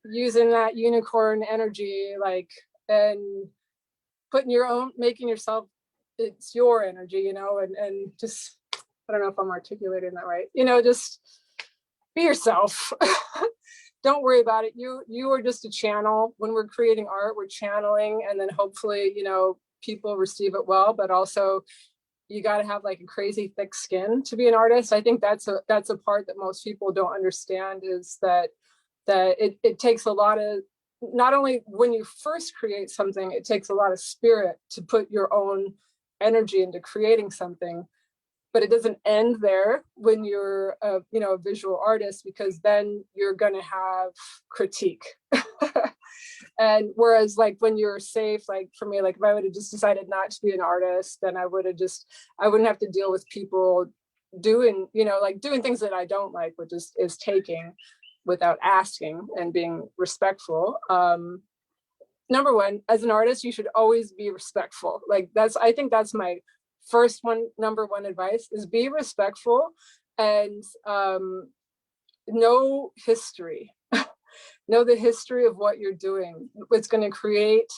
[SPEAKER 2] using that unicorn energy, like, and putting your own, making yourself, it's your energy, you know, and just, I don't know if I'm articulating that right, you know, just be yourself. Don't worry about it. You are just a channel. When we're creating art, we're channeling, and then hopefully, you know, people receive it well, but also you got to have like a crazy thick skin to be an artist. I think that's a part that most people don't understand, is that it takes a lot of, not only when you first create something, it takes a lot of spirit to put your own energy into creating something, but it doesn't end there when you're a visual artist, because then you're going to have critique. And whereas like when you're safe, like for me, like if I would have just decided not to be an artist, then I wouldn't have to deal with people doing, you know, like doing things that I don't like, which is taking without asking and being respectful. Number one, as an artist, you should always be respectful. Like I think that's my number one advice, is be respectful and know history. Know the history of what you're doing. It's going to create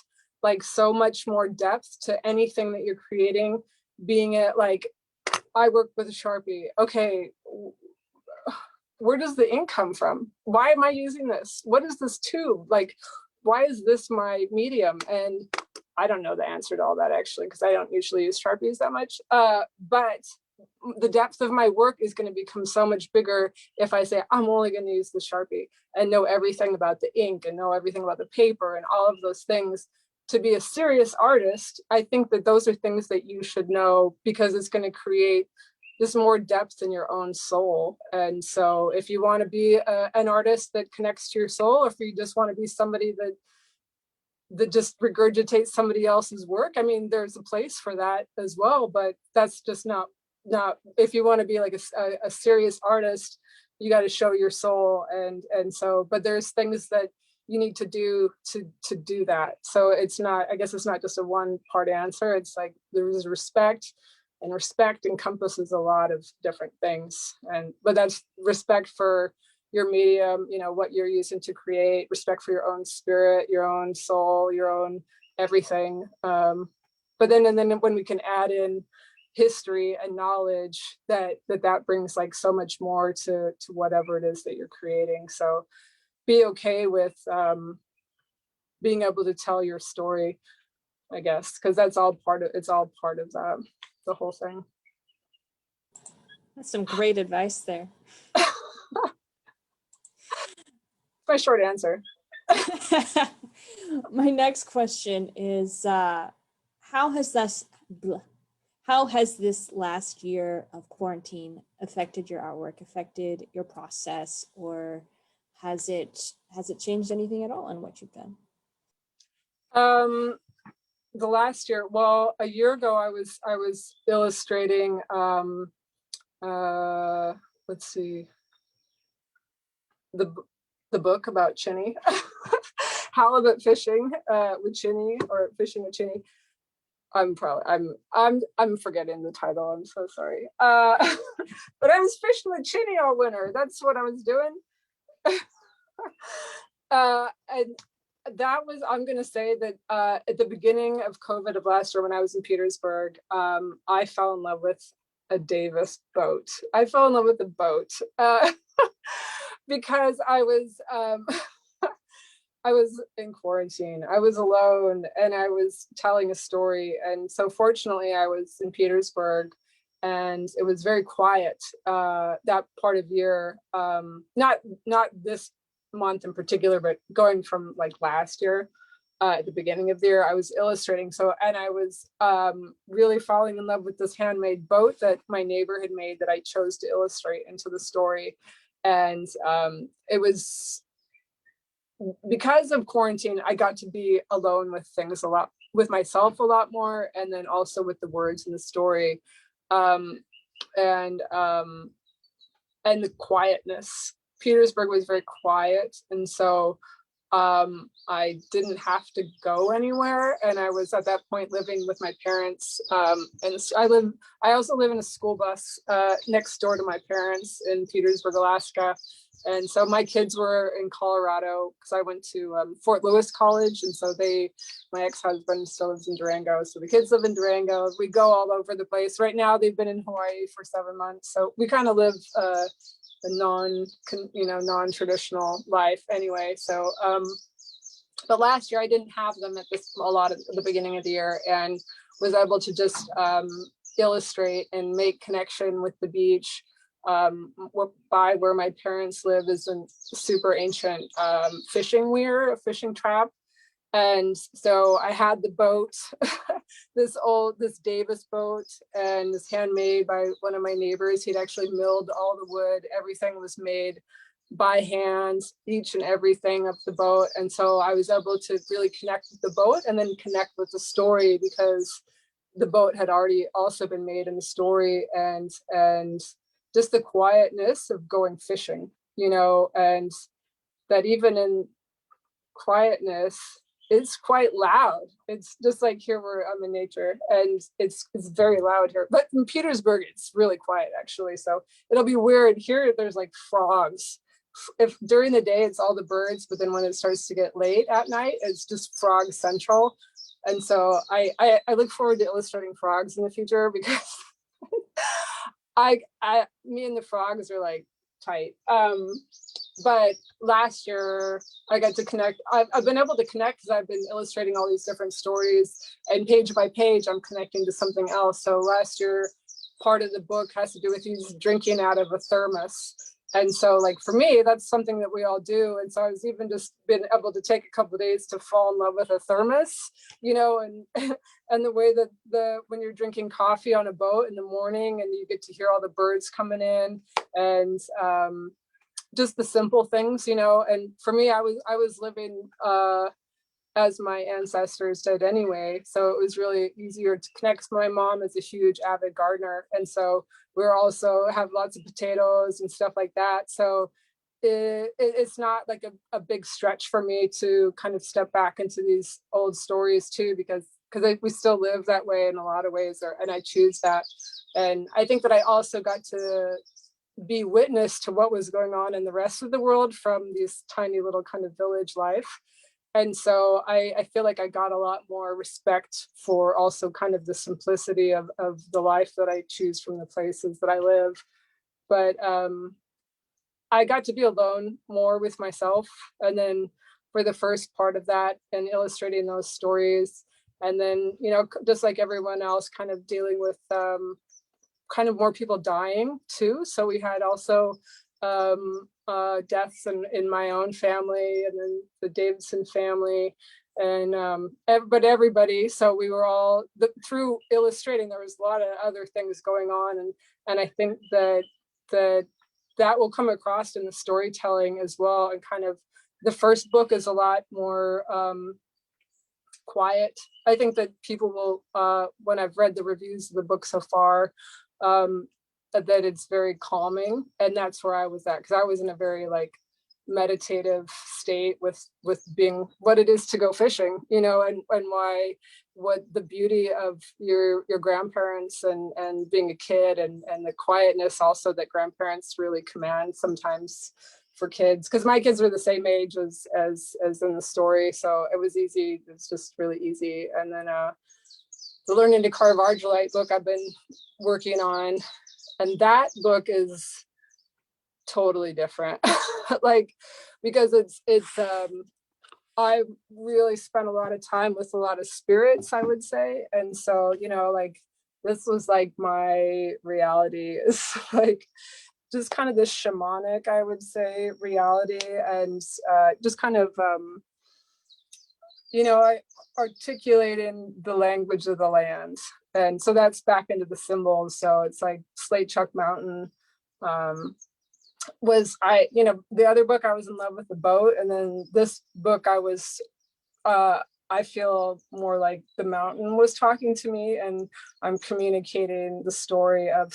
[SPEAKER 2] like so much more depth to anything that you're creating. Being it like, I work with a Sharpie. Okay, where does the ink come from? Why am I using this? What is this tube? Like, why is this my medium? And I don't know the answer to all that actually, because I don't usually use Sharpies that much. But the depth of my work is going to become so much bigger if I say I'm only going to use the Sharpie and know everything about the ink and know everything about the paper and all of those things. To be a serious artist, I think that those are things that you should know, because it's going to create just more depth in your own soul. And so if you want to be an artist that connects to your soul, or if you just want to be somebody that just regurgitates somebody else's work, I mean, there's a place for that as well, but that's just not if you want to be like a serious artist, you got to show your soul. And so, but there's things that you need to do to do that. So it's not, I guess it's not just a one part answer. It's like there's respect, and respect encompasses a lot of different things. But that's respect for your medium, you know, what you're using to create, respect for your own spirit, your own soul, your own everything. But then when we can add in history and knowledge, that brings like so much more to whatever it is that you're creating. So be okay with being able to tell your story, I guess, because it's all part of the whole thing.
[SPEAKER 1] That's some great advice there.
[SPEAKER 2] My short answer.
[SPEAKER 1] My next question is, how has this last year of quarantine affected your artwork, affected your process, or has it changed anything at all in what you've done?
[SPEAKER 2] The last year, well, a year ago, I was illustrating. Let's see, the book about Chinny, halibut fishing with Chinny, or fishing with Chinny. I'm forgetting the title. I'm so sorry. But I was fishing with Chinny all winter. That's what I was doing. And that was, I'm going to say that at the beginning of COVID of last year, when I was in Petersburg, I fell in love with a Davis boat. I fell in love with the boat because I was in quarantine. I was alone and I was telling a story. And so fortunately I was in Petersburg and it was very quiet that part of year. Not this month in particular, but going from like last year, at the beginning of the year, I was illustrating. So, and I was really falling in love with this handmade boat that my neighbor had made that I chose to illustrate into the story. And it was, because of quarantine, I got to be alone with things a lot, with myself a lot more, and then also with the words in the story, and the quietness. Petersburg was very quiet, and so I didn't have to go anywhere. And I was at that point living with my parents, and I also live in a school bus next door to my parents in Petersburg, Alaska. And so my kids were in Colorado because I went to Fort Lewis College. And so my ex-husband still lives in Durango. So the kids live in Durango. We go all over the place. Right now, they've been in Hawaii for 7 months. So we kind of live a non-traditional life anyway. So, but last year I didn't have them at the beginning of the year, and was able to just illustrate and make connection with the beach. By where my parents live is a super ancient fishing weir, a fishing trap. And so I had the boat, this Davis boat, and it's handmade by one of my neighbors. He'd actually milled all the wood. Everything was made by hand, each and everything of the boat. And so I was able to really connect with the boat and then connect with the story, because the boat had already also been made in the story, and just the quietness of going fishing, and that even in quietness, it's quite loud. It's just like here where I'm in nature, and it's very loud here. But in Petersburg, it's really quiet actually. So it'll be weird. Here, there's like frogs. If during the day it's all the birds, but then when it starts to get late at night, it's just frog central. And so I look forward to illustrating frogs in the future, because me and the frogs are like tight. But last year I got to connect. I've been able to connect because I've been illustrating all these different stories, and page by page I'm connecting to something else. So last year, part of the book has to do with you drinking out of a thermos. And so like for me, that's something that we all do. And so I was even just been able to take a couple of days to fall in love with a thermos, and and the way that when you're drinking coffee on a boat in the morning and you get to hear all the birds coming in, and just the simple things, and for me, I was living as my ancestors did anyway. So it was really easier to connect. My mom is a huge avid gardener. And so we're also have lots of potatoes and stuff like that. So it's not like a big stretch for me to kind of step back into these old stories too, because we still live that way in a lot of ways, and I choose that. And I think that I also got to be witness to what was going on in the rest of the world from this tiny little kind of village life. And so I feel like I got a lot more respect for also kind of the simplicity of the life that I choose from the places that I live. But I got to be alone more with myself. And then for the first part of that and illustrating those stories, and then, you know, just like everyone else, kind of dealing with kind of more people dying too. So we had also deaths in my own family, and then the Davidson family, and but everybody. So we were all through illustrating. There was a lot of other things going on, and I think that will come across in the storytelling as well. And kind of the first book is a lot more quiet. I think that people will, when I've read the reviews of the book so far, that it's very calming. And that's where I was at, because I was in a very like meditative state with being what it is to go fishing, you know, and what the beauty of your grandparents and being a kid, and the quietness also that grandparents really command sometimes for kids, because my kids were the same age as in the story, so it was easy. It's just really easy. And then the Learning to Carve Argillite book I've been working on, and that book is totally different. Like, because it's I really spent a lot of time with a lot of spirits, I would say. And so, you know, like this was like my reality is like just kind of this shamanic, I would say, reality, and just kind of you know, I articulating the language of the land. And so that's back into the symbols. So it's like Slate Chuck Mountain was, you know, the other book I was in love with the boat, and then this book I was I feel more like the mountain was talking to me, and I'm communicating the story of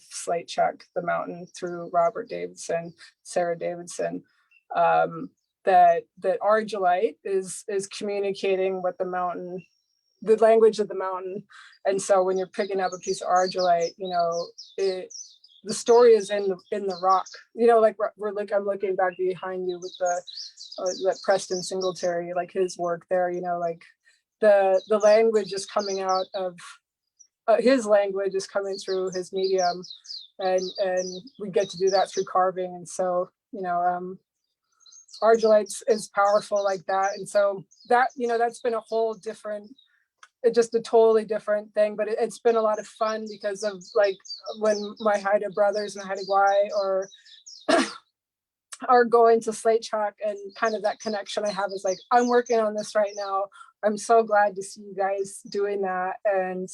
[SPEAKER 2] Slate Chuck, the mountain, through Robert Davidson, Sarah Davidson. That Argillite is communicating what the mountain, the language of the mountain. And so when you're picking up a piece of Argillite, you know, the story is in the rock, you know, like I'm looking back behind you with that Preston Singletary, like his work there, you know, like the language is coming out of his language is coming through his medium, and we get to do that through carving. And so, you know, Argillite is powerful like that. And so that, you know, that's been a whole different, just a totally different thing, but it's been a lot of fun because of like when my Haida brothers and Haida are going to Slate Chuck, and kind of that connection I have is like, I'm working on this right now. I'm so glad to see you guys doing that. And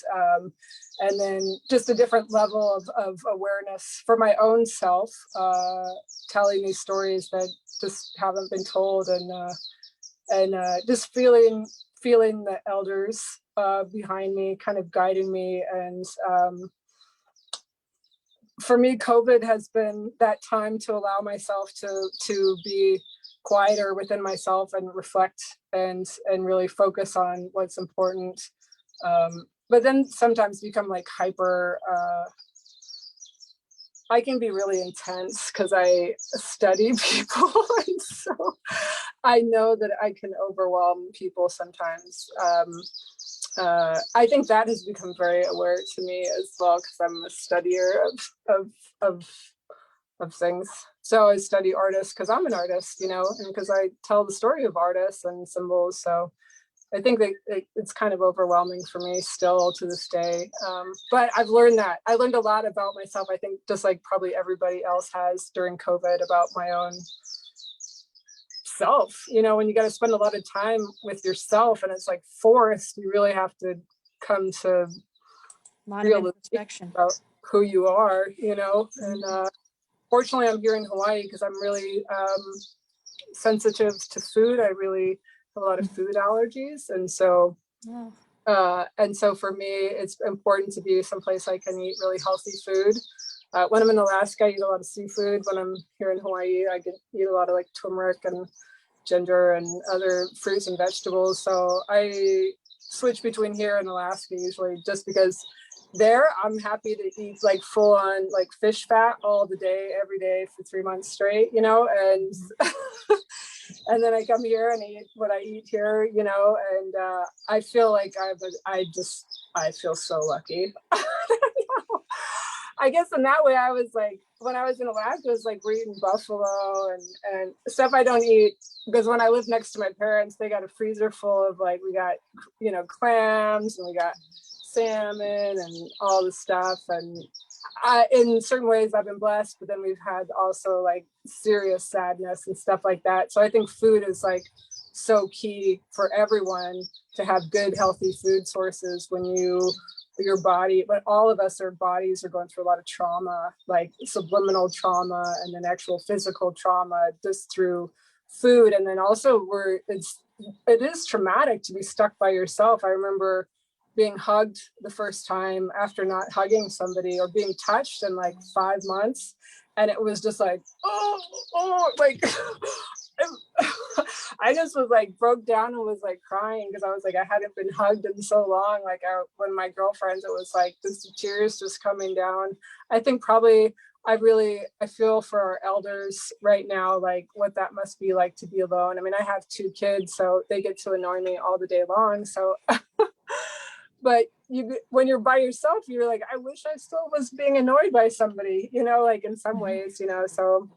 [SPEAKER 2] then just a different level of awareness for my own self, telling these stories that just haven't been told, and just feeling the elders behind me kind of guiding me. And for me, COVID has been that time to allow myself to be quieter within myself and reflect and really focus on what's important. But then sometimes become like hyper, I can be really intense because I study people. And so I know that I can overwhelm people sometimes. I think that has become very aware to me as well, because I'm a studier of things. So I study artists because I'm an artist, you know, and because I tell the story of artists and symbols. So I think that it's kind of overwhelming for me still to this day. But I've learned that. I learned a lot about myself, I think, just like probably everybody else has during COVID, about my own self. You know, when you got to spend a lot of time with yourself and it's like forced, you really have to come to realization about who you are, you know. And fortunately I'm here in Hawaii because I'm really sensitive to food. I really have a lot of food allergies. And so, for me, it's important to be someplace I can eat really healthy food. When I'm in Alaska, I eat a lot of seafood. When I'm here in Hawaii, I can eat a lot of like turmeric and ginger and other fruits and vegetables. So I switch between here and Alaska usually, just because there I'm happy to eat like full on like fish fat all the day, every day for 3 months straight, you know, and and then I come here and eat what I eat here, you know, and I feel like I feel so lucky. I guess in that way, I was like, when I was in Alaska, it was like we're eating buffalo and stuff I don't eat, because when I lived next to my parents, they got a freezer full of like, we got, you know, clams and we got salmon and all the stuff. And in certain ways I've been blessed, but then we've had also like serious sadness and stuff like that. So I think food is like so key for everyone to have good, healthy food sources when your body, but all of us, our bodies are going through a lot of trauma, like subliminal trauma and then actual physical trauma just through food. And then also it is traumatic to be stuck by yourself. I remember being hugged the first time after not hugging somebody, or being touched in like 5 months. And it was just like, like, I just was like broke down and was like crying, because I was like, I hadn't been hugged in so long. Like when my girlfriends, it was like this tears just coming down. I think probably I feel for our elders right now, like what that must be like to be alone. I mean, I have 2 kids, so they get to annoy me all the day long. So, but when you're by yourself, you're like, I wish I still was being annoyed by somebody, you know, like in some ways, you know. So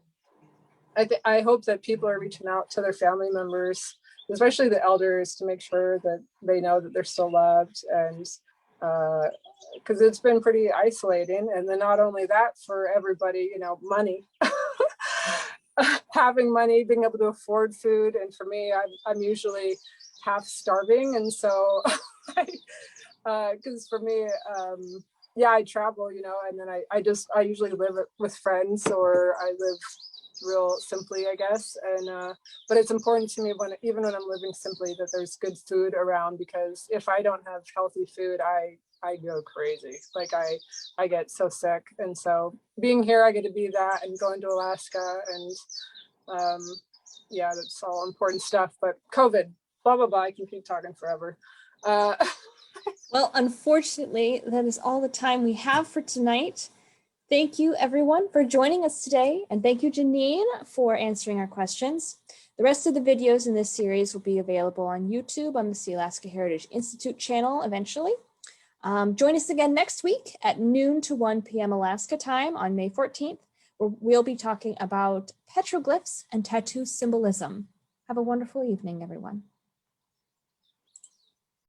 [SPEAKER 2] I hope that people are reaching out to their family members, especially the elders, to make sure that they know that they're still loved, and because it's been pretty isolating. And then not only that, for everybody, you know, money, having money, being able to afford food. And for me, I'm usually half starving, and so because for me, yeah, I travel, you know, and then I usually live with friends, or I live real simply, I guess. And but it's important to me, even when I'm living simply, that there's good food around, because if I don't have healthy food, I go crazy. Like I get so sick. And so being here, I get to be that, and going to Alaska, and yeah, that's all important stuff. But COVID, blah blah blah, I can keep talking forever.
[SPEAKER 1] Well, unfortunately, that is all the time we have for tonight. Thank you, everyone, for joining us today. And thank you, Janine, for answering our questions. The rest of the videos in this series will be available on YouTube on the Sealaska Heritage Institute channel eventually. Join us again next week at noon to 1 p.m. Alaska time on May 14th, where we'll be talking about petroglyphs and tattoo symbolism. Have a wonderful evening, everyone.